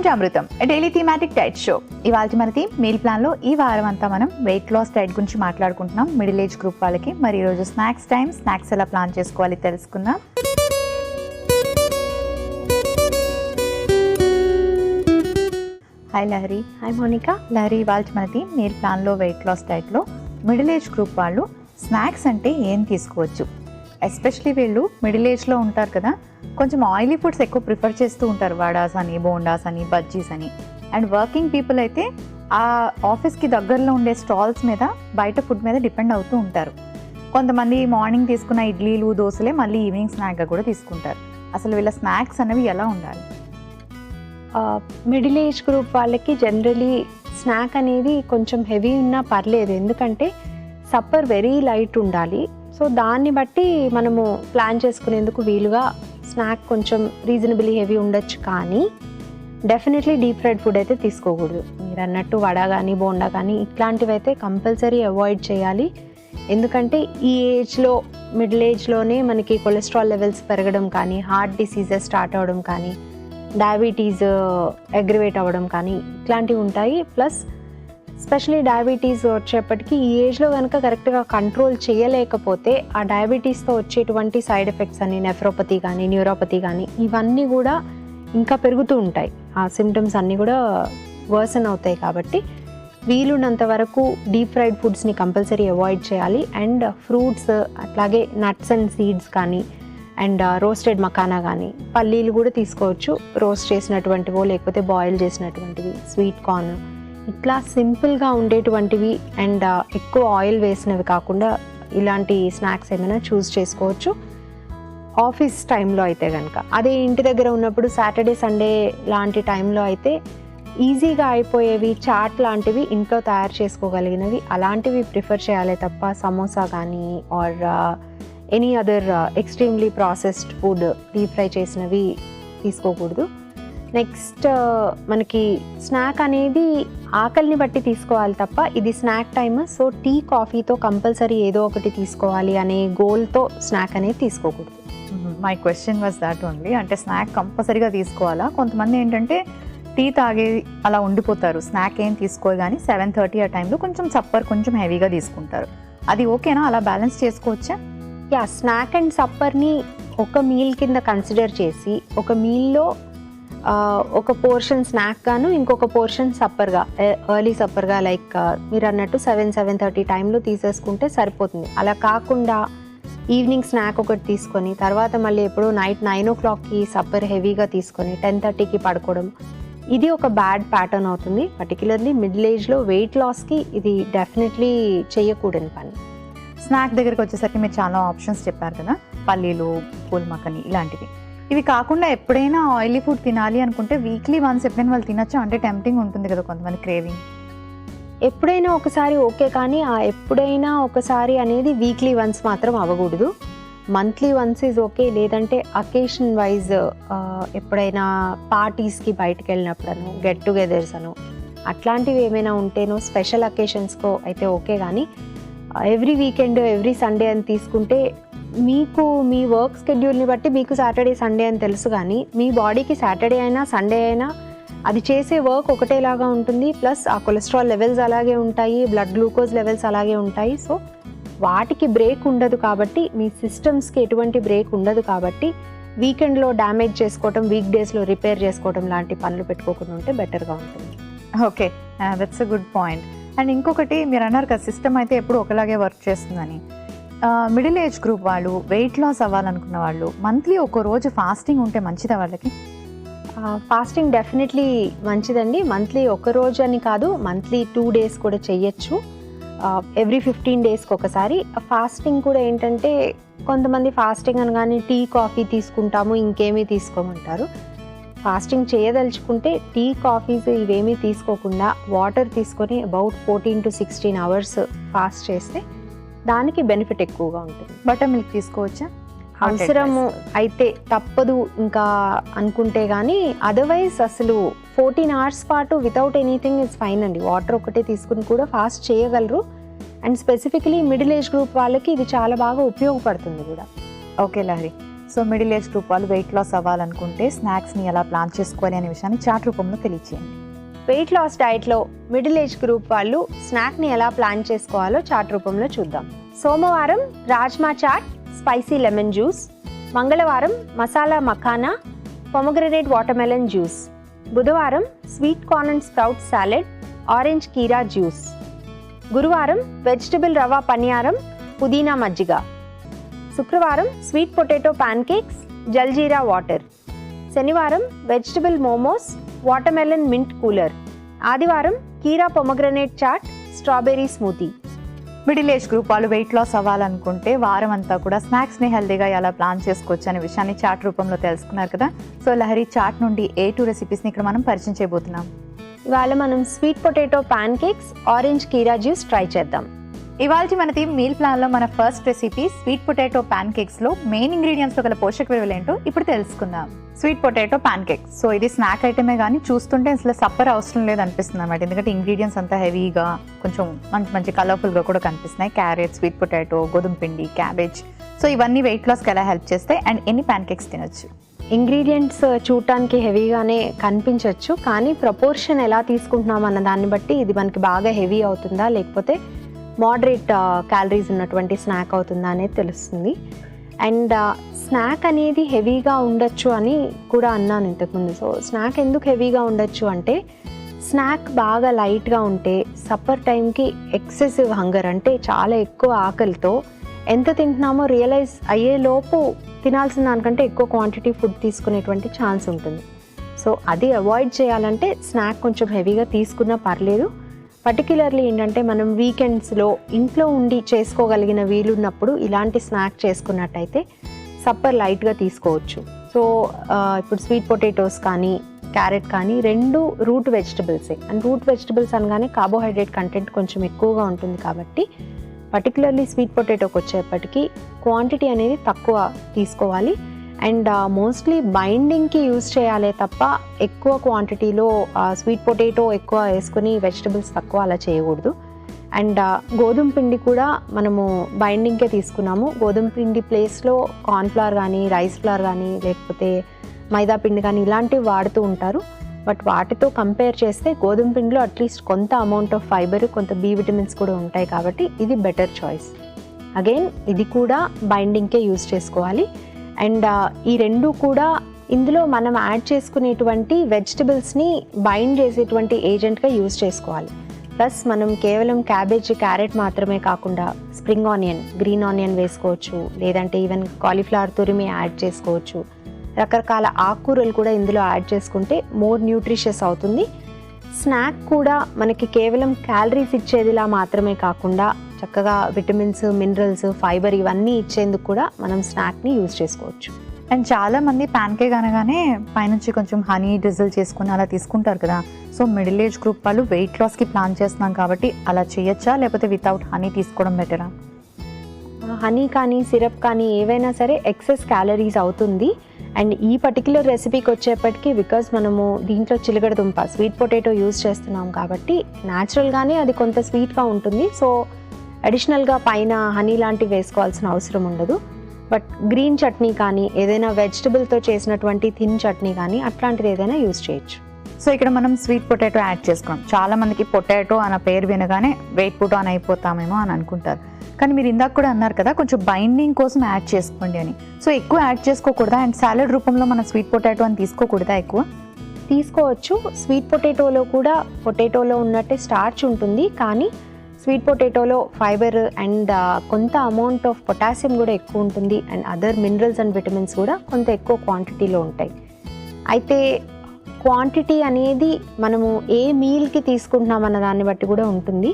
To Amrutham, daily thematic diet show. ఇవాళ మన theme meal ప్లాన్లో ఈ వారం అంతా మనం వెయిట్ లాస్ డైట్ గురించి మాట్లాడుకుంటున్నాం మిడిల్ ఏజ్ గ్రూప్ వాళ్ళకి. మరి ఈరోజు స్నాక్స్ ఎలా ప్లాన్ చేసుకోవాలి తెలుసుకుందాం. హాయ్ లహరి. హాయ్ మోనికా. లహరి, ఇవాళ మన థీమ్ మీల్ ప్లాన్లో వెయిట్ లాస్ డైట్లో మిడిల్ ఏజ్ గ్రూప్ వాళ్ళు స్నాక్స్ అంటే ఏం తీసుకోవచ్చు. ఎస్పెషలీ వీళ్ళు మిడిల్ ఏజ్లో ఉంటారు కదా, కొంచెం ఆయిలీ ఫుడ్స్ ఎక్కువ ప్రిఫర్ చేస్తూ ఉంటారు. వడాస్ అని, బోండాస్ అని, బజ్జీస్ అని. అండ్ వర్కింగ్ పీపుల్ అయితే ఆ ఆఫీస్కి దగ్గరలో ఉండే స్టాల్స్ మీద, బయట ఫుడ్ మీద డిపెండ్ అవుతూ ఉంటారు. కొంతమంది మార్నింగ్ తీసుకున్న ఇడ్లీలు, దోశలే మళ్ళీ ఈవినింగ్ స్నాక్గా కూడా తీసుకుంటారు. అసలు వీళ్ళ స్నాక్స్ అనేవి ఎలా ఉండాలి? మిడిల్ ఏజ్ గ్రూప్ వాళ్ళకి జనరలీ స్నాక్ అనేది కొంచెం హెవీ ఉన్నా పర్లేదు, ఎందుకంటే సప్పర్ వెరీ లైట్ ఉండాలి. సో దాన్ని బట్టి మనము ప్లాన్ చేసుకునేందుకు వీలుగా స్నాక్ కొంచెం రీజనబుల్లీ హెవీ ఉండొచ్చు, కానీ డెఫినెట్లీ డీప్ ఫ్రైడ్ ఫుడ్ అయితే తీసుకోకూడదు. మీరు అన్నట్టు వడ కానీ, బోండా కానీ ఇట్లాంటివి అయితే కంపల్సరీ అవాయిడ్ చేయాలి. ఎందుకంటే ఈ ఏజ్లో, మిడిల్ ఏజ్లోనే మనకి కొలెస్ట్రాల్ లెవెల్స్ పెరగడం కానీ, హార్ట్ డిసీజెస్ స్టార్ట్ అవ్వడం కానీ, డయాబెటీస్ అగ్రివేట్ అవ్వడం కానీ ఇట్లాంటివి ఉంటాయి. ప్లస్ స్పెషలీ డయాబెటీస్ వచ్చేప్పటికీ ఈ ఏజ్లో కనుక కరెక్ట్గా కంట్రోల్ చేయలేకపోతే ఆ డయాబెటీస్తో వచ్చేటువంటి సైడ్ ఎఫెక్ట్స్ అని, నెఫ్రోపతి కానీ, న్యూరోపతి కానీ ఇవన్నీ కూడా ఇంకా పెరుగుతూ ఉంటాయి. ఆ సిమ్టమ్స్ అన్నీ కూడా వర్సన్ అవుతాయి. కాబట్టి వీలున్నంత వరకు డీప్ ఫ్రైడ్ ఫుడ్స్ని కంపల్సరీ అవాయిడ్ చేయాలి. అండ్ ఫ్రూట్స్, అట్లాగే నట్స్ అండ్ సీడ్స్ కానీ, అండ్ రోస్టెడ్ మకానా కానీ, పల్లీలు కూడా తీసుకోవచ్చు. రోస్ట్ చేసినటువంటివో లేకపోతే బాయిల్ చేసినటువంటివి, స్వీట్ కార్న్, ఇట్లా సింపుల్గా ఉండేటువంటివి అండ్ ఎక్కువ ఆయిల్ వేసినవి కాకుండా ఇలాంటి స్నాక్స్ ఏమైనా చూస్ చేసుకోవచ్చు ఆఫీస్ టైంలో అయితే కనుక. అదే ఇంటి దగ్గర ఉన్నప్పుడు సాటర్డే, సండే లాంటి టైంలో అయితే ఈజీగా అయిపోయేవి, చాట్ లాంటివి ఇంట్లో తయారు చేసుకోగలిగినవి అలాంటివి ప్రిఫర్ చేయాలి తప్ప సమోసా కానీ or any other extremely processed food, deep fry చేసినవి తీసుకోకూడదు. నెక్స్ట్ మనకి స్నాక్ అనేది ఆకలిని బట్టి తీసుకోవాలి తప్ప ఇది స్నాక్ టైమ్, సో టీ, కాఫీతో కంపల్సరీ ఏదో ఒకటి తీసుకోవాలి అనే గోల్తో స్నాక్ అనేది తీసుకోకూడదు. My question was that only. అంటే స్నాక్ కంపల్సరీగా తీసుకోవాలా? కొంతమంది ఏంటంటే టీ తాగే అలా ఉండిపోతారు, స్నాక్ ఏం తీసుకోవాలి కానీ 7:30 ఆ టైంలో కొంచెం సప్పర్ కొంచెం హెవీగా తీసుకుంటారు. అది ఓకేనా? అలా బ్యాలెన్స్ చేసుకోవచ్చా? యా, స్నాక్ అండ్ సప్పర్ని ఒక మీల్ కింద కన్సిడర్ చేసి ఒక మీల్లో ఒక పోర్షన్ స్నాక్ గాను ఇంకొక పోర్షన్ సప్పర్గా, ఎర్లీ సప్పర్గా, లైక్ మీరు అన్నట్టు 7-7:30 టైంలో తీసేసుకుంటే సరిపోతుంది. అలా కాకుండా ఈవినింగ్ స్నాక్ ఒకటి తీసుకొని తర్వాత మళ్ళీ ఎప్పుడో నైట్ 9 o'clockకి సప్పర్ హెవీగా తీసుకొని 10:30కి పడుకోవడం, ఇది ఒక బ్యాడ్ ప్యాటర్న్ అవుతుంది. పర్టికులర్లీ మిడిల్ ఏజ్లో వెయిట్ లాస్కి ఇది డెఫినెట్లీ చేయకూడని పని. స్నాక్ దగ్గరికి వచ్చేసరికి మీరు చాలా ఆప్షన్స్ చెప్పారు కదా, పల్లీలు, పూల్ మక్కని ఇలాంటివి. ఇవి కాకుండా ఎప్పుడైనా ఆయిలీ ఫుడ్ తినాలి అనుకుంటే వీక్లీ వన్స్ ఎప్పుడైనా వాళ్ళు తినొచ్చు? అంటే టెంప్టింగ్ ఉంటుంది కదా కొంతమంది, క్రేవింగ్. ఎప్పుడైనా ఒకసారి ఓకే, కానీ ఆ ఎప్పుడైనా ఒకసారి అనేది వీక్లీ వన్స్ మాత్రం అవ్వకూడదు. Monthly once is okay. లేదంటే అకేషన్ వైజ్ ఎప్పుడైనా పార్టీస్కి బయటకు వెళ్ళినప్పుడను, గెట్ టుగెదర్స్ అను అట్లాంటివి ఏమైనా ఉంటేనో, స్పెషల్ అకేషన్స్కో అయితే ఓకే. కానీ ఎవ్రీ వీకెండ్, ఎవ్రీ సండే అని తీసుకుంటే మీకు మీ వర్క్ స్కెడ్యూల్ని బట్టి మీకు సాటర్డే, సండే అని తెలుసు, కానీ మీ బాడీకి సాటర్డే అయినా సండే అయినా అది చేసే వర్క్ ఒకటేలాగా ఉంటుంది. ప్లస్ ఆ కొలెస్ట్రాల్ లెవెల్స్ అలాగే ఉంటాయి, బ్లడ్ గ్లూకోజ్ లెవెల్స్ అలాగే ఉంటాయి. సో వాటికి బ్రేక్ ఉండదు. కాబట్టి మీ సిస్టమ్స్కి ఎటువంటి బ్రేక్ ఉండదు. కాబట్టి వీకెండ్లో డ్యామేజ్ చేసుకోవటం, వీక్ డేస్లో రిపేర్ చేసుకోవటం లాంటి పనులు పెట్టుకోకుండా ఉంటే బెటర్గా ఉంటుంది. Okay, that's a good point. And ఇంకొకటి మీరు అన్నారు కదా, సిస్టమ్ అయితే ఎప్పుడు ఒకలాగే వర్క్ చేస్తుందని. మిడిల్ ఏజ్ గ్రూప్ వాళ్ళు వెయిట్ లాస్ అవ్వాలనుకున్న వాళ్ళు మంత్లీ ఒక రోజు ఫాస్టింగ్ ఉంటే మంచిదా వాళ్ళకి? ఫాస్టింగ్ డెఫినెట్లీ మంచిదండి. మంత్లీ ఒక రోజు అని కాదు, మంత్లీ 2 days కూడా చెయ్యొచ్చు. ఎవ్రీ 15 daysకి ఒకసారి. ఫాస్టింగ్ కూడా ఏంటంటే కొంతమంది ఫాస్టింగ్ అనగానే టీ, కాఫీ తీసుకుంటాము, ఇంకేమీ తీసుకోమంటారు. ఫాస్టింగ్ చేయదలుచుకుంటే టీ, కాఫీస్ ఇవేమీ తీసుకోకుండా వాటర్ తీసుకొని అబౌట్ 14 to 16 hours ఫాస్ట్ చేస్తే దానికి బెనిఫిట్ ఎక్కువగా ఉంటుంది. బటర్ మిల్క్ తీసుకోవచ్చా? అవసరము అయితే తప్పదు ఇంకా అనుకుంటే కానీ, అదర్వైజ్ అసలు 14 hours పాటు వితౌట్ ఎనీథింగ్ ఇస్ ఫైన్ అండి. వాటర్ ఒకటే తీసుకుని కూడా ఫాస్ట్ చేయగలరు. And specifically middle age group వాళ్ళకి ఇది చాలా బాగా ఉపయోగపడుతుంది కూడా. Okay Lahari, so middle age group వాళ్ళు వెయిట్ లాస్ అవ్వాలనుకుంటే స్నాక్స్ని ఎలా ప్లాన్ చేసుకోవాలి అనే విషయాన్ని చార్ట్ రూపంలో తెలియచేయండి. వెయిట్ లాస్ డైట్లో మిడిల్ ఏజ్ గ్రూప్ వాళ్ళు స్నాక్ని ఎలా ప్లాన్ చేసుకోవాలో చార్ట్ రూపంలో చూద్దాం. సోమవారం rajma chaat, spicy lemon juice. మంగళవారం masala makhana, pomegranate watermelon juice. బుధవారం sweet corn and sprout salad, orange keera juice. గురువారం వెజిటబుల్ రవా పనియారం, పుదీనా మజ్జిగ. శుక్రవారం sweet potato pancakes, jaljeera water. శనివారం vegetable momos, watermelon mint cooler. ఆదివారం keera pomegranate chaat, strawberry smoothie. Middle age group వాళ్ళు వెయిట్ లాస్ అవ్వాలనుకుంటే వారం అంతా కూడా స్నాక్స్ని హెల్దీగా ఎలా ప్లాన్ చేసుకోవచ్చు అనే విషయాన్ని చార్ట్ రూపంలో తెలుసుకున్నారు కదా. సో లహరి చాట్ నుండి A2 రెసిపీస్ని ఇక్కడ మనం పరిచయం చేయబోతున్నాం. ఇవాళ మనం sweet potato pancakes, orange keera juice try చేద్దాం. ఇవాళ మన మీల్ ప్లాన్లో మన ఫస్ట్ రెసిపీ స్వీట్ పొటాటో ప్యాన్ కేక్స్లో మెయిన్ ఇంగ్రీడియంట్స్లో గల పోషక విలువలు ఏంటో ఇప్పుడు తెలుసుకుందాం. Sweet potato pancakes, so ఇది స్నాక్ ఐటమే కానీ చూస్తుంటే అసలు సప్పర్ అవసరం లేదు అనిపిస్తుంది అన్నమాట. ఎందుకంటే ఇంగ్రీడియంట్స్ అంతా హెవీగా, కొంచెం మంచి కలర్ఫుల్గా కూడా కనిపిస్తున్నాయి. క్యారెట్, స్వీట్ పొటాటో, గోధుమ పిండి, క్యాబేజ్. సో ఇవన్నీ వెయిట్ లాస్కి ఎలా హెల్ప్ చేస్తాయి అండ్ ఎన్ని ప్యాన్ కేక్స్ తినొచ్చు? ఇంగ్రీడియంట్స్ చూడటానికి హెవీగానే కనిపించవచ్చు, కానీ ప్రపోర్షన్ ఎలా తీసుకుంటున్నాం అన్న దాన్ని బట్టి ఇది మనకి బాగా హెవీ అవుతుందా లేకపోతే మోడరేట్ క్యాలరీస్ ఉన్నటువంటి స్నాక్ అవుతుందా అనేది తెలుస్తుంది. అండ్ స్నాక్ అనేది హెవీగా ఉండొచ్చు అని కూడా అన్నాను ఇంతకుముందు. సో స్నాక్ ఎందుకు హెవీగా ఉండొచ్చు అంటే, స్నాక్ బాగా లైట్గా ఉంటే సప్పర్ టైంకి ఎక్సెసివ్ హంగర్, అంటే చాలా ఎక్కువ ఆకలితో ఎంత తింటున్నామో రియలైజ్ అయ్యేలోపు తినాల్సిన దానికంటే ఎక్కువ క్వాంటిటీ ఫుడ్ తీసుకునేటువంటి ఛాన్స్ ఉంటుంది. సో అది అవాయిడ్ చేయాలంటే స్నాక్ కొంచెం హెవీగా తీసుకున్నా పర్లేదు. పర్టిక్యులర్లీ ఏంటంటే మనం వీకెండ్స్లో ఇంట్లో ఉండి చేసుకోగలిగిన వీలున్నప్పుడు ఇలాంటి స్నాక్ చేసుకున్నట్టయితే సప్పర్ లైట్గా తీసుకోవచ్చు. సో ఇప్పుడు స్వీట్ పొటాటోస్ కానీ క్యారెట్ కానీ రెండు రూట్ వెజిటబుల్సే. అండ్ రూట్ వెజిటబుల్స్ అనగానే కార్బోహైడ్రేట్ కంటెంట్ కొంచెం ఎక్కువగా ఉంటుంది కాబట్టి పర్టికులర్లీ స్వీట్ పొటాటోకి వచ్చేప్పటికీ క్వాంటిటీ అనేది తక్కువ తీసుకోవాలి. అండ్ మోస్ట్లీ బైండింగ్కి యూజ్ చేయాలే తప్ప ఎక్కువ క్వాంటిటీలో స్వీట్ పొటాటో ఎక్కువ వేసుకుని వెజిటబుల్స్ తక్కువ అలా చేయకూడదు. అండ్ గోధుమ పిండి కూడా మనము బైండింగ్కే తీసుకున్నాము. గోధుమ పిండి ప్లేస్లో కార్న్ఫ్లవర్ కానీ, రైస్ ఫ్లవర్ కానీ, లేకపోతే మైదా పిండి కానీ ఇలాంటివి వాడుతూ ఉంటారు. బట్ వాటితో కంపేర్ చేస్తే గోధుమ పిండిలో అట్లీస్ట్ కొంత అమౌంట్ ఆఫ్ ఫైబర్, కొంత బి విటమిన్స్ కూడా ఉంటాయి కాబట్టి ఇది బెటర్ చాయిస్. అగైన్ ఇది కూడా బైండింగ్కే యూజ్ చేసుకోవాలి. అండ్ ఈ రెండు కూడా ఇందులో మనం యాడ్ చేసుకునేటువంటి వెజిటబుల్స్ని బైండ్ చేసేటువంటి ఏజెంట్గా యూజ్ చేసుకోవాలి. ప్లస్ మనం కేవలం క్యాబేజ్, క్యారెట్ మాత్రమే కాకుండా స్ప్రింగ్ ఆనియన్, గ్రీన్ ఆనియన్ వేసుకోవచ్చు, లేదంటే ఈవెన్ కాలీఫ్లవర్ తురిమి యాడ్ చేసుకోవచ్చు. రకరకాల ఆకుకూరలు కూడా ఇందులో యాడ్ చేసుకుంటే మోర్ న్యూట్రిషియస్ అవుతుంది. స్నాక్ కూడా మనకి కేవలం క్యాలరీస్ ఇచ్చేదిలా మాత్రమే కాకుండా చక్కగా విటమిన్స్, మినరల్స్, ఫైబర్ ఇవన్నీ ఇచ్చేందుకు కూడా మనం స్నాక్ని యూజ్ చేసుకోవచ్చు. అండ్ చాలామంది ప్యాన్ కేక్ అనగానే పైనుంచి కొంచెం హనీ డ్రిజిల్ చేసుకుని అలా తీసుకుంటారు కదా. సో మిడిల్ ఏజ్ గ్రూప్ వాళ్ళు వెయిట్ లాస్కి ప్లాన్ చేస్తున్నాం కాబట్టి అలా చేయొచ్చా, లేకపోతే వితౌట్ హనీ తీసుకోవడం బెటరా? హనీ కానీ సిరప్ కానీ ఏవైనా సరే ఎక్సెస్ క్యాలరీస్ అవుతుంది. అండ్ ఈ పర్టిక్యులర్ రెసిపీకి వచ్చేప్పటికీ బికాజ్ మనము దీంట్లో చిలకడదుంప, స్వీట్ పొటాటో యూజ్ చేస్తున్నాం కాబట్టి న్యాచురల్గానే అది కొంత స్వీట్గా ఉంటుంది. సో అడిషనల్గా పైన హనీ లాంటివి వేసుకోవాల్సిన అవసరం ఉండదు. బట్ గ్రీన్ చట్నీ కానీ, ఏదైనా వెజిటబుల్తో చేసినటువంటి థిన్ చట్నీ కానీ అట్లాంటిది ఏదైనా యూజ్ చేయొచ్చు. సో ఇక్కడ మనం స్వీట్ పొటాటో యాడ్ చేసుకున్నాం. చాలా మందికి పొటాటో అన్న పేరు వినగానే వెయిట్ పుట్ ఆన్ అయిపోతామేమో అని అనుకుంటారు. కానీ మీరు ఇందాక కూడా అన్నారు కదా కొంచెం బైండింగ్ కోసం యాడ్ చేసుకోండి అని. సో ఎక్కువ యాడ్ చేసుకోకూడదా? అండ్ సాలెడ్ రూపంలో మనం స్వీట్ పొటాటో అని తీసుకోకూడదా? ఎక్కువ తీసుకోవచ్చు. స్వీట్ పొటాటోలో కూడా పొటాటోలో ఉన్నట్టే స్టార్చ్ ఉంటుంది, కానీ స్వీట్ పొటాటోలో ఫైబర్ అండ్ కొంత అమౌంట్ ఆఫ్ పొటాషియం కూడా ఎక్కువ ఉంటుంది. And other minerals and vitamins కూడా కొంత ఎక్కువ క్వాంటిటీలో ఉంటాయి. అయితే క్వాంటిటీ అనేది మనము ఏ మీల్కి తీసుకుంటున్నాం అన్న దాన్ని బట్టి కూడా ఉంటుంది.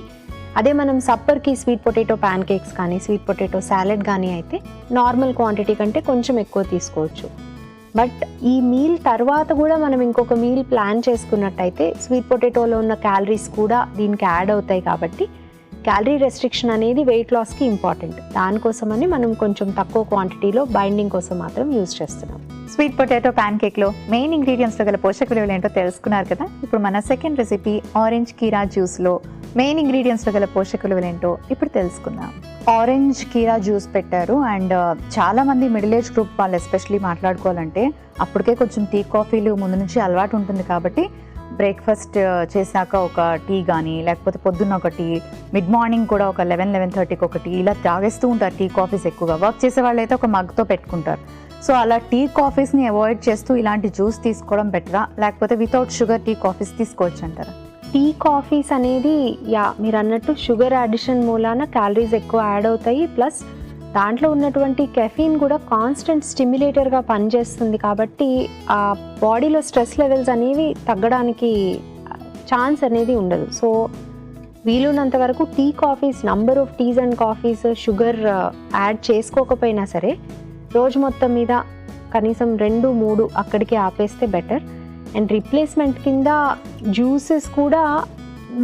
అదే మనం సప్పర్కి స్వీట్ పొటాటో ప్యాన్ కేక్స్ కానీ, స్వీట్ పొటాటో సాలెడ్ కానీ అయితే నార్మల్ క్వాంటిటీ కంటే కొంచెం ఎక్కువ తీసుకోవచ్చు. బట్ ఈ మీల్ తర్వాత కూడా మనం ఇంకొక మీల్ ప్లాన్ చేసుకున్నట్టయితే స్వీట్ పొటాటోలో ఉన్న క్యాలరీస్ కూడా దీనికి యాడ్ అవుతాయి కాబట్టి క్యాలరీ రెస్ట్రిక్షన్ అనేది వెయిట్ లాస్కి ఇంపార్టెంట్. దానికోసమని మనం కొంచెం తక్కువ క్వాంటిటీలో బైండింగ్ కోసం మాత్రం యూజ్ చేస్తున్నాం. స్వీట్ పొటాటో ప్యాన్ కేక్లో మెయిన్ ఇంగ్రీడియంట్స్లో గల పోషక విలువలు ఏంటో తెలుసుకున్నారు కదా. ఇప్పుడు మన సెకండ్ రెసిపీ ఆరెంజ్ కీరా జ్యూస్లో మెయిన్ ఇంగ్రీడియంట్స్లో గల పోషక విలువలు ఏంటో ఇప్పుడు తెలుసుకుందాం. ఆరెంజ్ కీరా జ్యూస్ పెట్టారు అండ్ చాలామంది మిడిల్ ఏజ్ గ్రూప్ వాళ్ళు ఎస్పెషలీ మాట్లాడుకోవాలంటే అప్పటికే కొంచెం టీ కాఫీలు ముందు నుంచి అలవాటు ఉంటుంది కాబట్టి బ్రేక్ఫాస్ట్ చేశాక ఒక టీ కానీ లేకపోతే పొద్దున్న ఒక టీ, మిడ్ మార్నింగ్ కూడా ఒక 11-11:30కి ఒక టీ ఇలా తాగేస్తూ ఉంటారు. టీ కాఫీస్ ఎక్కువగా వర్క్ చేసే వాళ్ళు అయితే ఒక మగ్తో పెట్టుకుంటారు. సో అలా టీ కాఫీస్ని అవాయిడ్ చేస్తూ ఇలాంటి జ్యూస్ తీసుకోవడం బెటరా, లేకపోతే వితౌట్ షుగర్ టీ కాఫీస్ తీసుకోవచ్చు అంటారా? టీ కాఫీస్ అనేది మీరు అన్నట్టు షుగర్ అడిషన్ మూలాన క్యాలరీస్ ఎక్కువ యాడ్ అవుతాయి, ప్లస్ దాంట్లో ఉన్నటువంటి కెఫీన్ కూడా కాన్స్టెంట్ స్టిమ్యులేటర్గా పనిచేస్తుంది కాబట్టి ఆ బాడీలో స్ట్రెస్ లెవెల్స్ అనేవి తగ్గడానికి ఛాన్స్ అనేది ఉండదు. సో వీలున్నంత వరకు tea coffees, number of teas and coffees sugar add చేసుకోకపోయినా సరే రోజు మొత్తం మీద కనీసం 2-3 అక్కడికి ఆపేస్తే బెటర్. అండ్ రీప్లేస్మెంట్ కింద జ్యూసెస్ కూడా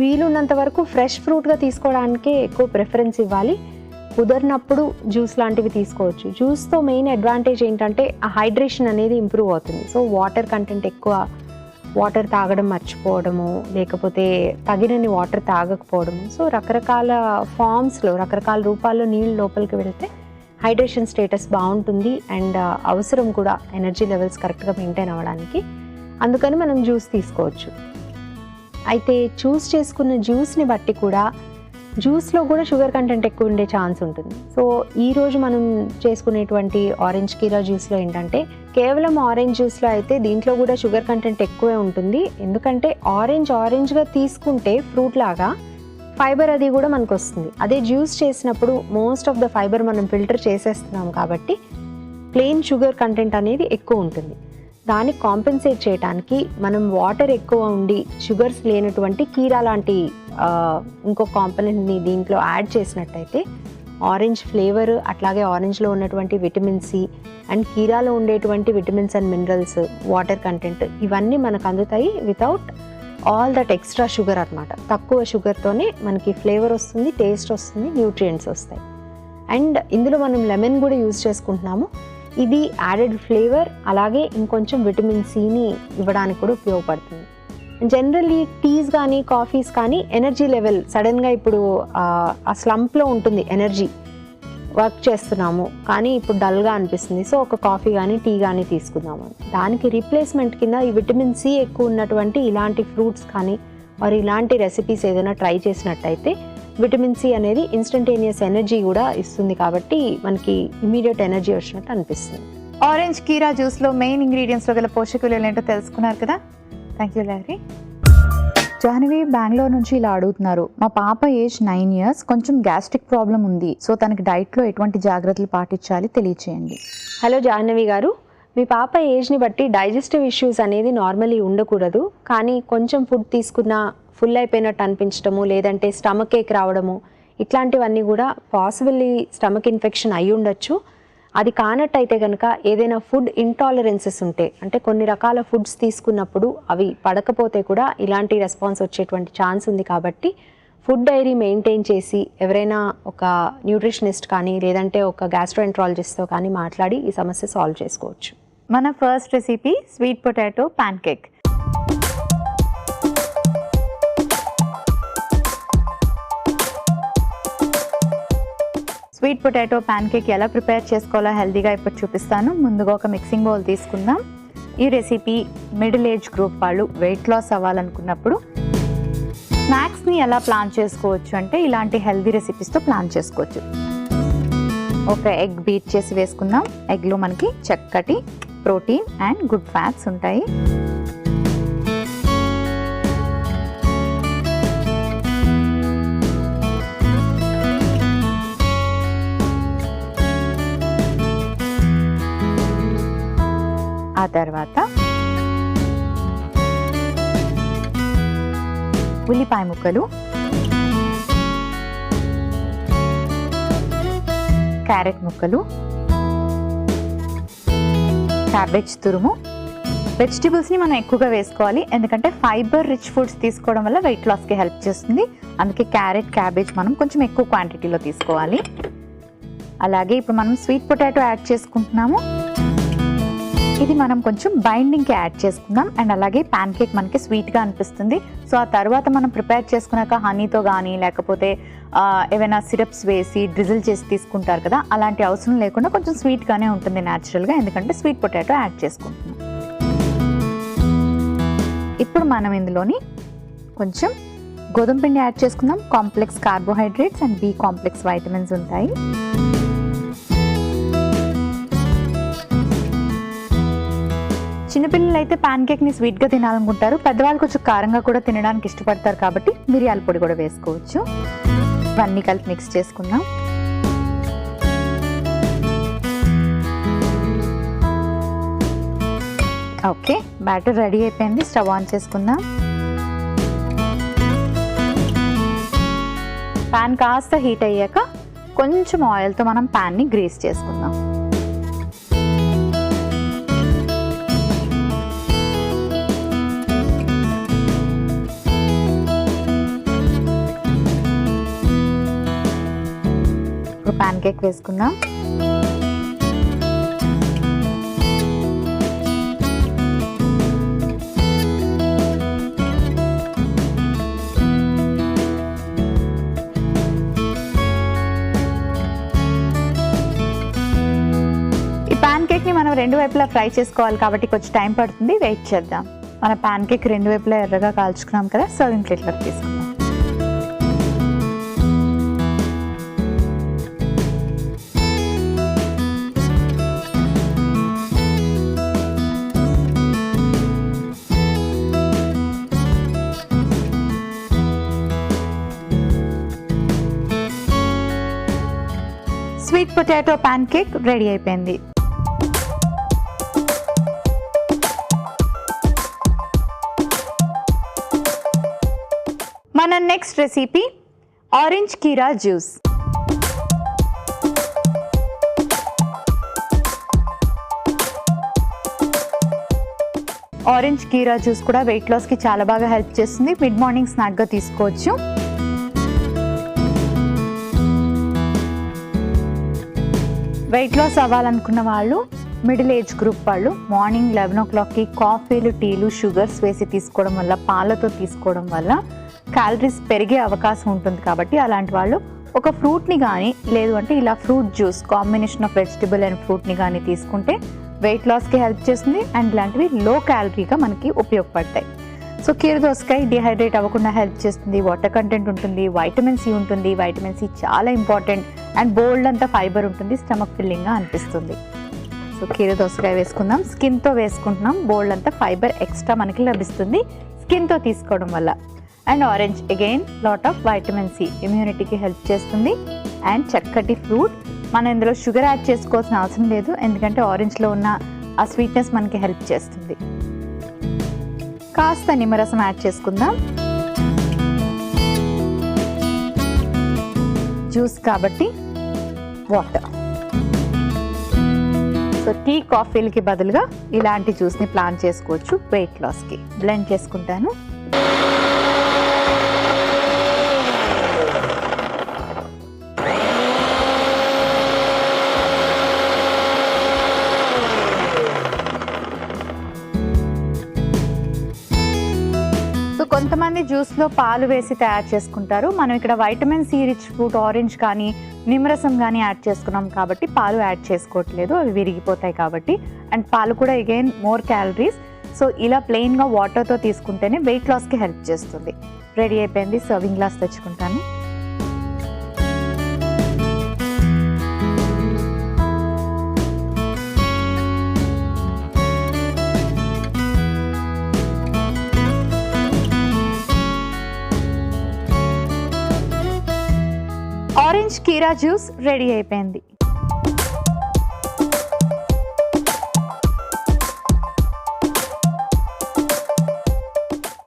వీలున్నంత వరకు ఫ్రెష్ ఫ్రూట్గా తీసుకోవడానికే ఎక్కువ ప్రిఫరెన్స్ ఇవ్వాలి. కుదరినప్పుడు జ్యూస్ లాంటివి తీసుకోవచ్చు. జ్యూస్తో మెయిన్ అడ్వాంటేజ్ ఏంటంటే ఆ హైడ్రేషన్ అనేది ఇంప్రూవ్ అవుతుంది. సో వాటర్ కంటెంట్ ఎక్కువ, వాటర్ తాగడం మర్చిపోవడము, లేకపోతే తగినన్ని వాటర్ తాగకపోవడము, సో రకరకాల ఫామ్స్లో రకరకాల రూపాల్లో నీళ్ళు లోపలికి వెళ్తే హైడ్రేషన్ స్టేటస్ బాగుంటుంది అండ్ అవసరం కూడా ఎనర్జీ లెవెల్స్ కరెక్ట్గా మెయింటైన్ అవ్వడానికి. అందుకని మనం జ్యూస్ తీసుకోవచ్చు. అయితే చూస్ చేసుకున్న జ్యూస్ని బట్టి కూడా జ్యూస్లో కూడా షుగర్ కంటెంట్ ఎక్కువ ఉండే ఛాన్స్ ఉంటుంది. సో ఈరోజు మనం చేసుకునేటువంటి ఆరెంజ్ కీరా జ్యూస్లో ఏంటంటే కేవలం ఆరెంజ్ జ్యూస్లో అయితే దీంట్లో కూడా షుగర్ కంటెంట్ ఎక్కువే ఉంటుంది. ఎందుకంటే ఆరెంజ్గా తీసుకుంటే ఫ్రూట్ లాగా ఫైబర్ అది కూడా మనకు వస్తుంది. అదే జ్యూస్ చేసినప్పుడు మోస్ట్ ఆఫ్ ద ఫైబర్ మనం ఫిల్టర్ చేసేస్తున్నాం కాబట్టి ప్లెయిన్ షుగర్ కంటెంట్ అనేది ఎక్కువ ఉంటుంది. దాన్ని కాంపెన్సేట్ చేయడానికి మనం వాటర్ ఎక్కువ ఉండి షుగర్స్ లేనటువంటి కీరా లాంటి ఇంకో కాంపోనెంట్ని దీంట్లో యాడ్ చేసినట్టయితే ఆరెంజ్ ఫ్లేవర్, అట్లాగే ఆరెంజ్లో ఉన్నటువంటి విటమిన్ సి అండ్ కీరాలో ఉండేటువంటి vitamins and minerals, water content ఇవన్నీ మనకు అందుతాయి without all that extra sugar అనమాట. తక్కువ షుగర్తోనే మనకి ఫ్లేవర్ వస్తుంది, టేస్ట్ వస్తుంది, న్యూట్రియంట్స్ వస్తాయి. అండ్ ఇందులో మనం లెమన్ కూడా యూజ్ చేసుకుంటున్నాము. ఇది యాడెడ్ ఫ్లేవర్, అలాగే ఇంకొంచెం విటమిన్ సిని ఇవ్వడానికి కూడా ఉపయోగపడుతుంది. జనరల్లీ టీస్ కానీ కాఫీస్ కానీ ఎనర్జీ లెవెల్ సడన్గా ఇప్పుడు ఆ స్లంప్లో ఉంటుంది, ఎనర్జీ వర్క్ చేస్తున్నాము కానీ ఇప్పుడు డల్గా అనిపిస్తుంది, సో ఒక కాఫీ కానీ టీ కానీ తీసుకుందాము. దానికి రీప్లేస్మెంట్ కింద ఈ విటమిన్ సి ఎక్కువ ఉన్నటువంటి ఇలాంటి ఫ్రూట్స్ కానీ మరి ఇలాంటి రెసిపీస్ ఏదైనా ట్రై చేసినట్టయితే విటమిన్ సి అనేది ఇన్స్టంటేనియస్ ఎనర్జీ కూడా ఇస్తుంది కాబట్టి మనకి ఇమీడియట్ ఎనర్జీ వచ్చినట్టు అనిపిస్తుంది. ఆరెంజ్ కీరా జ్యూస్లో మెయిన్ ఇంగ్రీడియంట్స్లో గల పోషక విలువలు ఏంటో తెలుసుకున్నారు కదా. Thank you lorry. Jahnavi Bengaluru నుంచి ఇలా అడుగుతున్నారు, మా పాప ఏజ్ 9 years, కొంచెం గ్యాస్ట్రిక్ ప్రాబ్లం ఉంది, సో తనకి డైట్లో ఎటువంటి జాగ్రత్తలు పాటించాలి తెలియచేయండి. హలో జాహ్నవి గారు, మీ పాప ఏజ్ని బట్టి డైజెస్టివ్ ఇష్యూస్ అనేది నార్మల్లీ ఉండకూడదు. కానీ కొంచెం ఫుడ్ తీసుకున్నా ఫుల్ అయిపోయినట్టు అనిపించడము, లేదంటే స్టమక్ ఏక్ రావడము, ఇట్లాంటివన్నీ కూడా పాసిబుల్లీ స్టమక్ ఇన్ఫెక్షన్ అయి ఉండొచ్చు. అది కానట్టయితే కనుక ఏదైనా ఫుడ్ ఇంటాలరెన్సెస్ ఉంటే, అంటే కొన్ని రకాల ఫుడ్స్ తీసుకున్నప్పుడు అవి పడకపోతే కూడా ఇలాంటి రెస్పాన్స్ వచ్చేటువంటి ఛాన్స్ ఉంది. కాబట్టి ఫుడ్ డైరీ మెయింటైన్ చేసి ఎవరైనా ఒక న్యూట్రిషనిస్ట్ కానీ లేదంటే ఒక గ్యాస్ట్రోఎంట్రాలజిస్ట్తో కానీ మాట్లాడి ఈ సమస్య సాల్వ్ చేసుకోవచ్చు. మన first recipe sweet potato pan cake. Sweet potato pan cake ఎలా ప్రిపేర్ చేసుకోవాలో హెల్తీగా ఇప్పుడు చూపిస్తాను. ముందుగా ఒక మిక్సింగ్ బౌల్ తీసుకుందాం. ఈ రెసిపీ మిడిల్ ఏజ్ గ్రూప్ వాళ్ళు వెయిట్ లాస్ అవ్వాలనుకున్నప్పుడు స్నాక్స్ని ఎలా ప్లాన్ చేసుకోవచ్చు అంటే ఇలాంటి హెల్తీ రెసిపీస్తో ప్లాన్ చేసుకోవచ్చు. ఒక ఎగ్ బీట్ చేసి వేసుకుందాం. ఎగ్లో మనకి చక్కటి ప్రోటీన్ అండ్ గుడ్ ఫ్యాట్స్ ఉంటాయి. ఆ తర్వాత ఉల్లిపాయ ముక్కలు, క్యారెట్ ముక్కలు, క్యాబేజ్ తురుము. వెజిటబుల్స్ని మనం ఎక్కువగా వేసుకోవాలి, ఎందుకంటే ఫైబర్ రిచ్ ఫుడ్స్ తీసుకోవడం వల్ల వెయిట్ లాస్కి హెల్ప్ చేస్తుంది. అందుకే క్యారెట్, క్యాబేజ్ మనం కొంచెం ఎక్కువ క్వాంటిటీలో తీసుకోవాలి. అలాగే ఇప్పుడు మనం స్వీట్ పొటాటో యాడ్ చేసుకుంటున్నాము. ఇది మనం కొంచెం బైండింగ్కి యాడ్ చేసుకుందాం. అండ్ అలాగే ప్యాన్ కేక్ మనకి స్వీట్గా అనిపిస్తుంది. సో ఆ తర్వాత మనం ప్రిపేర్ చేసుకున్నాక హనీతో కానీ లేకపోతే ఏవైనా సిరప్స్ వేసి డ్రిజిల్ చేసి తీసుకుంటారు కదా, అలాంటి అవసరం లేకుండా కొంచెం స్వీట్గానే ఉంటుంది న్యాచురల్గా, ఎందుకంటే స్వీట్ పొటాటో యాడ్ చేసుకుంటున్నాం. ఇప్పుడు మనం ఇందులోని కొంచెం గోధుమ పిండి యాడ్ చేసుకుందాం. Complex carbohydrates and B complex vitamins ఉంటాయి. చిన్నపిల్లలు అయితే ప్యాన్ కేక్ని స్వీట్గా తినాలనుకుంటారు, పెద్దవాళ్ళు కొంచెం కారంగా కూడా తినడానికి ఇష్టపడతారు కాబట్టి మిరియాల పొడి కూడా వేసుకోవచ్చు. ఇవన్నీ కలిపి మిక్స్ చేసుకుందాం. ఓకే, బ్యాటర్ రెడీ అయిపోయింది. స్టవ్ ఆన్ చేసుకుందాం. ప్యాన్ కాస్త హీట్ అయ్యాక కొంచెం ఆయిల్తో మనం ప్యాన్ని గ్రీస్ చేసుకుందాం. ఇప్పుడు ప్యాన్ కేక్ వేసుకుందాం. మనం రెండు వైపులా ఫ్రై చేసుకోవాలి కాబట్టి కొంచెం టైం పడుతుంది, వెయిట్ చేద్దాం. మన ప్యాన్ కేక్ రెండు వైపులా ఎర్రగా కాల్చుకున్నాం కదా, సర్వింగ్ ప్లేట్లోకి తీసుకుందాం. Sweet potato pan cake ready అయిపోయింది. మన next recipe orange keera juice. Orange keera juice కూడా వెయిట్ లాస్కి చాలా బాగా హెల్ప్ చేస్తుంది. మిడ్ మార్నింగ్ స్నాక్గా తీసుకోవచ్చు. వెయిట్ లాస్ అవ్వాలనుకున్న వాళ్ళు, మిడిల్ ఏజ్ గ్రూప్ వాళ్ళు మార్నింగ్ 11 o'clockకి కాఫీలు, టీలు, షుగర్స్ వేసి తీసుకోవడం వల్ల, పాలతో తీసుకోవడం వల్ల క్యాలరీస్ పెరిగే అవకాశం ఉంటుంది. కాబట్టి అలాంటి వాళ్ళు ఒక ఫ్రూట్ని కానీ లేదు అంటే ఇలా fruit juice combination of vegetable and ఫ్రూట్ని కానీ తీసుకుంటే వెయిట్ లాస్కి హెల్ప్ చేస్తుంది. అండ్ ఇలాంటివి లో క్యాలరీగా మనకి ఉపయోగపడతాయి. సో కీర దోసకాయ డిహైడ్రేట్ అవ్వకుండా హెల్ప్ చేస్తుంది. వాటర్ కంటెంట్ ఉంటుంది, వైటమిన్ సి ఉంటుంది. వైటమిన్ సి చాలా ఇంపార్టెంట్. అండ్ బోల్డ్ అంతా ఫైబర్ ఉంటుంది, స్టమక్ ఫిల్లింగ్గా అనిపిస్తుంది. సో కీర దోసకాయ వేసుకుందాం. స్కిన్తో వేసుకుంటున్నాం. బోల్డ్ అంతా ఫైబర్ ఎక్స్ట్రా మనకి లభిస్తుంది స్కిన్తో తీసుకోవడం వల్ల. And orange again lot of vitamin C, ఇమ్యూనిటీకి హెల్ప్ చేస్తుంది. అండ్ చక్కటి ఫ్రూట్. మనం ఇందులో షుగర్ యాడ్ చేసుకోవాల్సిన అవసరం లేదు, ఎందుకంటే ఆరెంజ్లో ఉన్న ఆ స్వీట్నెస్ మనకి హెల్ప్ చేస్తుంది. కాస్త నిమ్మరసం యాడ్ చేసుకుందాం. జ్యూస్ కాబట్టి వాటర్. సో టీ కాఫీలకి బదులుగా ఇలాంటి జ్యూస్ని ప్లాన్ చేసుకోవచ్చు వెయిట్ లాస్కి. బ్లెండ్ చేసుకుంటాను. కొంతమంది జ్యూస్లో పాలు వేసి తయారు చేసుకుంటారు. మనం ఇక్కడ vitamin C rich fruit orange కానీ నిమ్మరసం కానీ యాడ్ చేసుకున్నాం కాబట్టి పాలు యాడ్ చేసుకోవట్లేదు, అవి విరిగిపోతాయి కాబట్టి. అండ్ పాలు కూడా అగైన్ మోర్ క్యాలరీస్. సో ఇలా ప్లెయిన్గా వాటర్తో తీసుకుంటేనే వెయిట్ లాస్కి హెల్ప్ చేస్తుంది. రెడీ అయిపోయింది. సర్వింగ్ గ్లాస్ తెచ్చుకుంటాను. ఆరెంజ్ కీరా జ్యూస్ రెడీ అయిపోయింది.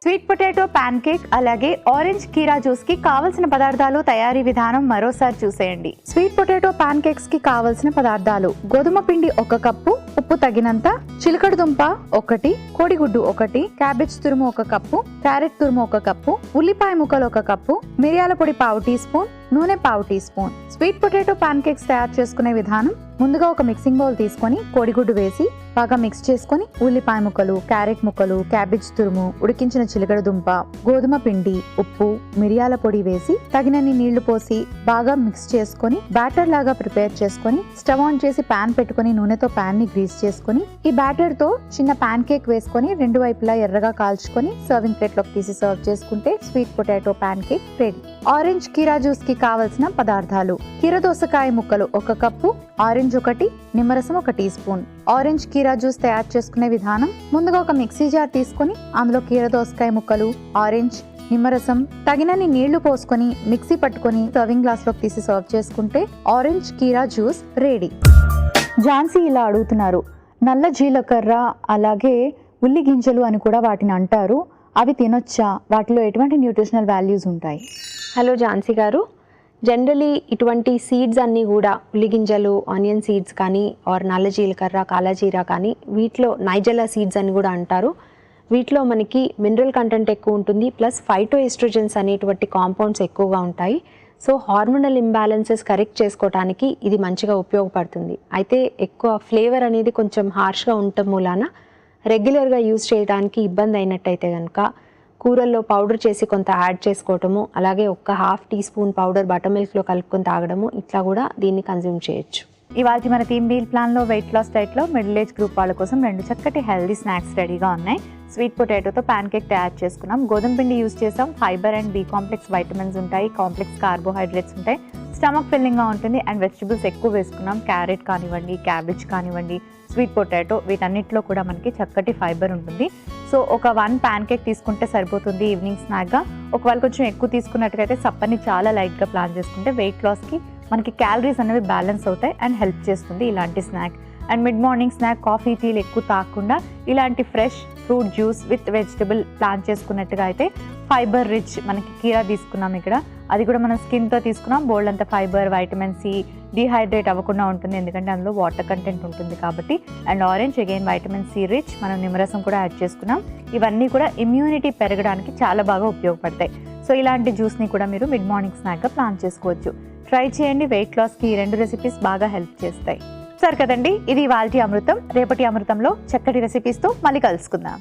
స్వీట్ పొటాటో ప్యాన్ కేక్ అలాగే ఆరెంజ్ కీరా జ్యూస్ కి కావలసిన పదార్థాలు, తయారీ విధానం మరోసారి చూసేయండి. స్వీట్ పొటాటో ప్యాన్ కేక్స్ కి కావలసిన పదార్థాలు: గోధుమ పిండి 1 కప్పు, ఉప్పు తగినంత, చిలకడ దుంప 1, కోడిగుడ్డు 1, క్యాబేజ్ తురుము 1 కప్పు, క్యారెట్ తురుము 1 కప్పు, ఉల్లిపాయ ముక్కలు 1 కప్పు, మిరియాల పొడి 1/2 టీ స్పూన్, నూనె 1/2 teaspoon. Sweet potato pancakes తయారు చేసుకునే విధానం: ముందుగా ఒక మిక్సింగ్ బౌల్ తీసుకొని కోడిగుడ్డు వేసి బాగా మిక్స్ చేసుకొని ఉల్లిపాయ ముక్కలు, క్యారెట్ ముక్కలు, క్యాబేజ్ తురుము, ఉడికించిన చిలకడ దుంప, గోధుమ పిండి, ఉప్పు, మిరియాల పొడి వేసి తగినన్ని నీళ్లు పోసి బాగా మిక్స్ చేసుకొని బ్యాటర్ లాగా ప్రిపేర్ చేసుకొని స్టవ్ ఆన్ చేసి పాన్ పెట్టుకొని నూనెతో పాన్ ని గ్రీస్ చేసుకొని ఈ బ్యాటర్ తో చిన్న పాన్ కేక్ వేసుకొని 2 వైపులా ఎర్రగా కాల్చుకొని సర్వింగ్ ప్లేట్ లోకి తీసి సర్వ్ చేసుకుంటే sweet potato pan cake ready. Orange keera juice కి కావలసిన పదార్థాలు: కీర దోసకాయ ముక్కలు 1 కప్పు, ఆరెంజ్ 1, నిమ్మరసం 1 tea spoon. Orange keera juice తయారు చేసుకునే విధానం: ముందుగా ఒక మిక్సీ జార్ తీసుకొని అందులో కీర దోసకాయ ముక్కలు, ఆరెంజ్, నిమ్మరసం, తగినన్ని నీళ్లు పోసుకొని మిక్సీ పట్టుకొని సర్వింగ్ గ్లాస్ లోకి తీసి సర్వ్ చేసుకుంటే orange keera juice ready. Jhansi ఇలా అడుగుతున్నారు: నల్ల జీలకర్ర అలాగే ఉల్లి గింజలు అని కూడా వాటిని అంటారు, అవి తినొచ్చా? వాటిలో ఎటువంటి న్యూట్రిషనల్ వాల్యూస్ ఉంటాయి? హలో ఝాన్సీ గారు, జనరలీ ఇటువంటి సీడ్స్ అన్నీ కూడా ఉల్లిగింజలు, ఆనియన్ సీడ్స్ కానీ ఆర్ నల్ల జీలకర్ర, కాలాజీరా కానీ వీటిలో నైజెలా సీడ్స్ అని కూడా అంటారు. వీటిలో మనకి మినరల్ కంటెంట్ ఎక్కువ ఉంటుంది, ప్లస్ ఫైటో ఎస్ట్రోజన్స్ అనేటువంటి కాంపౌండ్స్ ఎక్కువగా ఉంటాయి. సో హార్మోనల్ ఇంబ్యాలెన్సెస్ కరెక్ట్ చేసుకోవడానికి ఇది మంచిగా ఉపయోగపడుతుంది. అయితే ఎక్కువ ఫ్లేవర్ అనేది కొంచెం హార్ష్గా ఉండటం మూలాన రెగ్యులర్గా యూజ్ చేయడానికి ఇబ్బంది అయినట్టయితే కనుక కూరల్లో పౌడర్ చేసి కొంత యాడ్ చేసుకోవటము, అలాగే 1/2 టీ స్పూన్ పౌడర్ బటర్ మిల్క్లో కలుపుకొని తాగడము, ఇట్లా కూడా దీన్ని కన్జ్యూమ్ చేయొచ్చు. ఇవాళ మన థీమ్ మీల్ ప్లాన్లో వెయిట్ లాస్ డైట్లో మిడిల్ ఏజ్ గ్రూప్ వాళ్ళ కోసం 2 చక్కటి హెల్దీ స్నాక్స్ రెడీగా ఉన్నాయి. స్వీట్ పొటాటోతో ప్యాన్ కేక్ తయారు చేసుకున్నాం. గోధుమ పిండి యూజ్ చేసాం. Fibre and B complex vitamins ఉంటాయి, కాంప్లెక్స్ కార్బోహైడ్రేట్స్ ఉంటాయి, స్టమక్ ఫిల్లింగ్గా ఉంటుంది అండ్ వెజిటబుల్స్ ఎక్కువ వేసుకున్నాం. క్యారెట్ కానివ్వండి, క్యాబేజ్ కానివ్వండి, స్వీట్ పొటాటో, వీటన్నిటిలో కూడా మనకి చక్కటి ఫైబర్ ఉంటుంది. సో ఒక 1 ప్యాన్ కేక్ తీసుకుంటే సరిపోతుంది ఈవినింగ్ స్నాక్గా. ఒకవేళ కొంచెం ఎక్కువ తీసుకున్నట్టుగైతే సప్పని చాలా లైట్గా ప్లాన్ చేసుకుంటే వెయిట్ లాస్కి మనకి క్యాలరీస్ అనేవి బ్యాలెన్స్ అవుతాయి అండ్ హెల్ప్ చేస్తుంది ఇలాంటి snack. And mid morning snack coffee, టీలు ఎక్కువ తాగకుండా ఇలాంటి fresh fruit juice with vegetable plan చేసుకున్నట్టుగా అయితే ఫైబర్ రిచ్ మనకి కీరా తీసుకున్నాం ఇక్కడ, అది కూడా మనం స్కిన్తో తీసుకున్నాం. బోల్డ్ అంత ఫైబర్, వైటమిన్ సి, డీహైడ్రేట్ అవ్వకుండా ఉంటుంది ఎందుకంటే అందులో వాటర్ కంటెంట్ ఉంటుంది కాబట్టి. And orange again vitamin C rich, మనం నిమ్మరసం కూడా యాడ్ చేసుకున్నాం. ఇవన్నీ కూడా ఇమ్యూనిటీ పెరగడానికి చాలా బాగా ఉపయోగపడతాయి. సో ఇలాంటి జ్యూస్ని కూడా మీరు మిడ్ మార్నింగ్ స్నాక్గా ప్లాన్ చేసుకోవచ్చు. ట్రై చేయండి, వెయిట్ లాస్కి ఈ 2 రెసిపీస్ బాగా హెల్ప్ చేస్తాయి. సరే కదండి, ఇది ఇవాల్టి అమృతం. రేపటి అమృతంలో చక్కటి రెసిపీస్తో మళ్ళీ కలుసుకుందాం.